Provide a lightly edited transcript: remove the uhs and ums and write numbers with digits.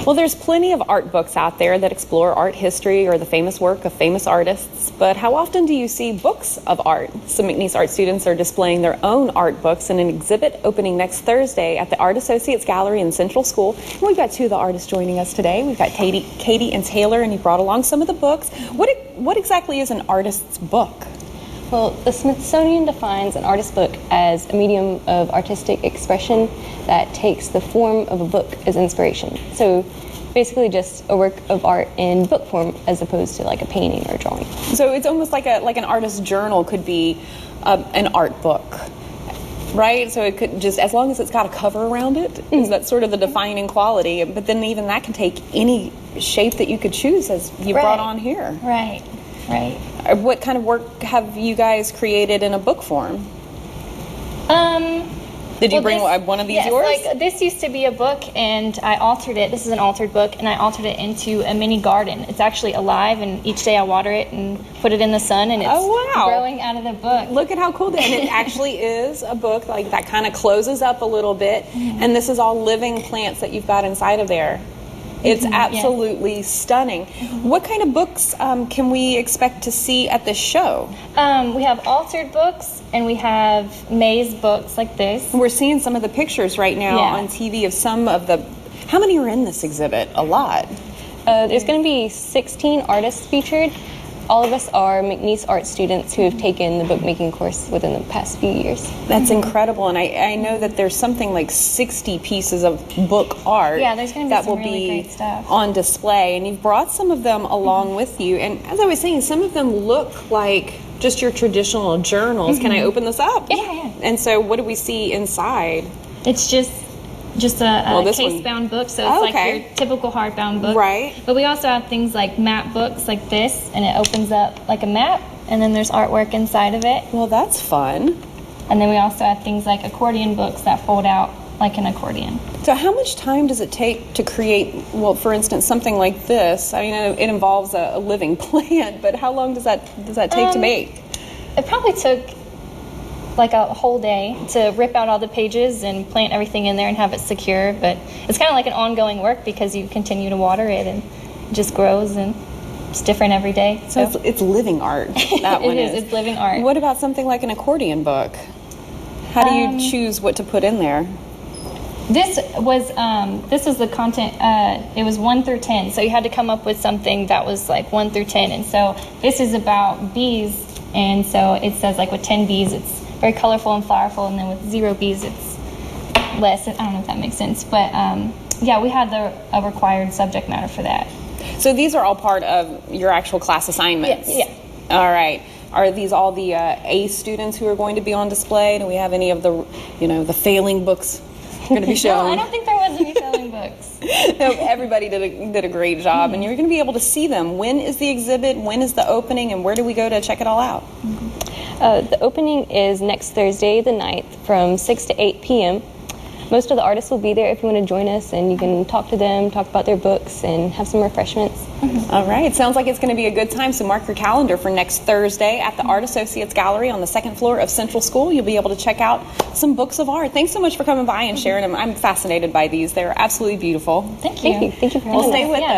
Well, there's plenty of art books out there that explore art history or the famous work of famous artists, but how often do you see books of art? Some Mcneese art students are displaying their own art books in an exhibit opening next Thursday at the Art Associates Gallery in Central School. And we've got two of the artists joining us today. We've got Katie and Taylor, and you brought along some of the books. What exactly is an artist's book? Well, the Smithsonian defines an artist's book as a medium of artistic expression that takes the form of a book as inspiration. So basically just a work of art in book form as opposed to like a painting or a drawing. So it's almost like an artist's journal could be an art book, right? So it could just, as long as it's got a cover around it, is that sort of the defining quality. But then even that can take any shape that you could choose, as you brought on here. Right. What kind of work have you guys created in a book form? Did you bring one of these yours? Like this used to be a book, and I altered it. This is an altered book, and I altered it into a mini garden. It's actually alive, and each day I water it and put it in the sun, and it's growing out of the book. Look at how cool that is. And it actually is a book like that kind of closes up a little bit, and this is all living plants that you've got inside of there. It's absolutely stunning. What kind of books can we expect to see at this show? We have altered books, and we have maze books like this. We're seeing some of the pictures right now on TV of some of the... How many are in this exhibit? A lot. There's going to be 16 artists featured. All of us are Mcneese art students who have taken the bookmaking course within the past few years. That's incredible, and I know that there's something like 60 pieces of book art there's going to be that some will really be great stuff on display, and you've brought some of them along with you. And as I was saying, some of them look like just your traditional journals. Can I open this up? Yeah. And so what do we see inside? It's just a case-bound book, so it's like your typical hardbound book. Right. But we also have things like map books like this, and it opens up like a map, and then there's artwork inside of it. Well, that's fun. And then we also have things like accordion books that fold out like an accordion. So how much time does it take to create, well, for instance, something like this? I mean, it involves a living plant, but how long does that take to make? It probably took like a whole day to rip out all the pages and plant everything in there and have it secure, but it's kind of like an ongoing work because you continue to water it and it just grows, and it's different every day. So it's living art. That one is. It's living art. What about something like an accordion book? How do you choose what to put in there? This was the content. It was 1 through 10, so you had to come up with something that was like 1 through 10. And so this is about bees, and so it says like with 10 bees, it's very colorful and flowerful, and then with 0 bees, it's less. I don't know if that makes sense, but we had a required subject matter for that. So these are all part of your actual class assignments? Yeah. All right. Are these all the A students who are going to be on display? Do we have any of the, the failing books going to be shown? No, I don't think there was any failing books. No, everybody did a great job, and you're going to be able to see them. When is the exhibit? When is the opening? And where do we go to check it all out? The opening is next Thursday, the 9th, from 6 to 8 p.m. Most of the artists will be there if you want to join us, and you can talk to them, talk about their books, and have some refreshments. All right. Sounds like it's going to be a good time, so mark your calendar for next Thursday at the Art Associates Gallery on the 2nd floor of Central School. You'll be able to check out some books of art. Thanks so much for coming by and sharing them. I'm fascinated by these. They're absolutely beautiful. Thank you. Thank you for having us. Stay with us.